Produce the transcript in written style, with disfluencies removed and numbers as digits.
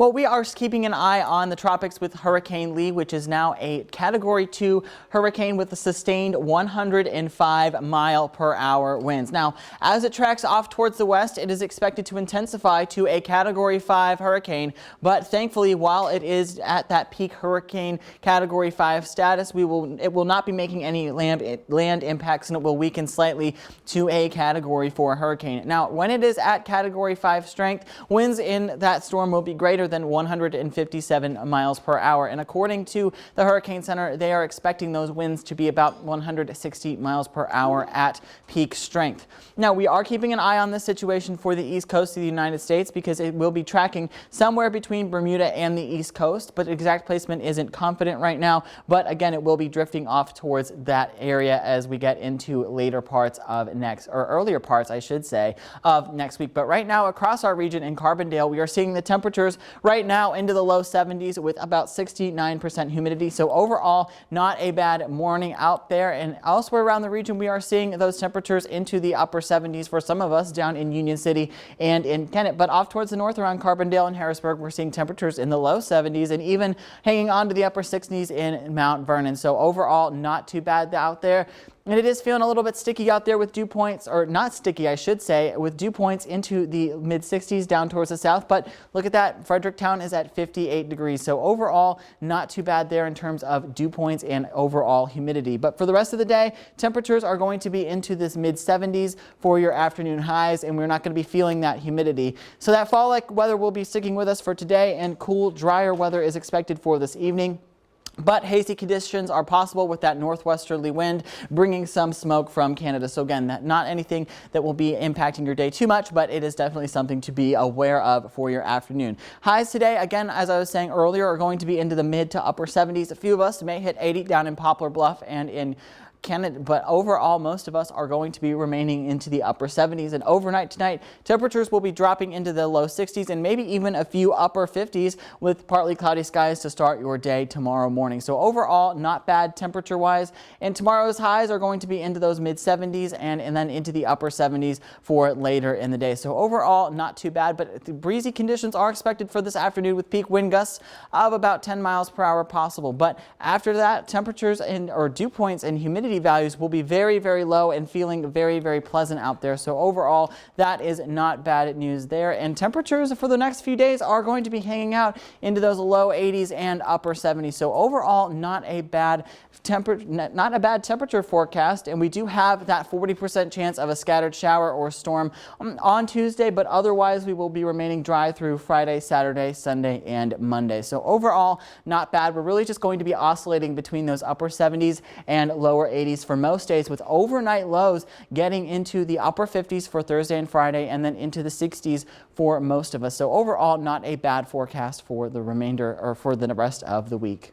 Well, we are keeping an eye on the tropics with Hurricane Lee, which is now a Category 2 hurricane with a sustained 105-mile-per-hour winds. Now, as it tracks off towards the west, it is expected to intensify to a Category 5 hurricane. But thankfully, while it is at that peak hurricane Category 5 status, it will not be making any land impacts, and it will weaken slightly to a Category 4 hurricane. Now, when it is at Category 5 strength, winds in that storm will be greater than 157 miles per hour. And according to the Hurricane Center, they are expecting those winds to be about 160 miles per hour at peak strength. Now, we are keeping an eye on this situation for the east coast of the United States because it will be tracking somewhere between Bermuda and the east coast, but exact placement isn't confident right now. But again, it will be drifting off towards that area as we get into later parts of earlier parts, I should say, of next week. But right now, across our region in Carbondale, we are seeing the temperatures right now into the low 70s with about 69% humidity. So overall, not a bad morning out there. And elsewhere around the region, we are seeing those temperatures into the upper 70s for some of us down in Union City and in Kennett. But off towards the north around Carbondale and Harrisburg, we're seeing temperatures in the low 70s and even hanging on to the upper 60s in Mount Vernon. So overall, not too bad out there. And it is feeling a little bit sticky out there with dew points, or not sticky, I should say, with dew points into the mid 60s down towards the south. But look at that, Fredericktown is at 58 degrees. So overall, not too bad there in terms of dew points and overall humidity. But for the rest of the day, temperatures are going to be into this mid 70s for your afternoon highs, and we're not going to be feeling that humidity. So that fall-like weather will be sticking with us for today, and cool, drier weather is expected for this evening. But hazy conditions are possible with that northwesterly wind bringing some smoke from Canada. So again, not anything that will be impacting your day too much, but it is definitely something to be aware of for your afternoon. Highs today, again, as I was saying earlier, are going to be into the mid to upper 70s. A few of us may hit 80 down in Poplar Bluff and in Canada, but overall, most of us are going to be remaining into the upper 70s. And overnight tonight, temperatures will be dropping into the low 60s and maybe even a few upper 50s with partly cloudy skies to start your day tomorrow morning. So overall, not bad temperature-wise. And tomorrow's highs are going to be into those mid 70s and then into the upper 70s for later in the day. So overall, not too bad, but the breezy conditions are expected for this afternoon with peak wind gusts of about 10 miles per hour possible. But after that, temperatures or dew points and humidity values will be very, very low and feeling very, very pleasant out there. So overall, that is not bad news there. And temperatures for the next few days are going to be hanging out into those low 80s and upper 70s. So overall, not a bad temperature forecast. And we do have that 40% chance of a scattered shower or storm on Tuesday, but otherwise we will be remaining dry through Friday, Saturday, Sunday, and Monday. So overall, not bad. We're really just going to be oscillating between those upper 70s and lower 80s for most days, with overnight lows getting into the upper 50s for Thursday and Friday and then into the 60s for most of us. So overall, not a bad forecast for the remainder or for the rest of the week.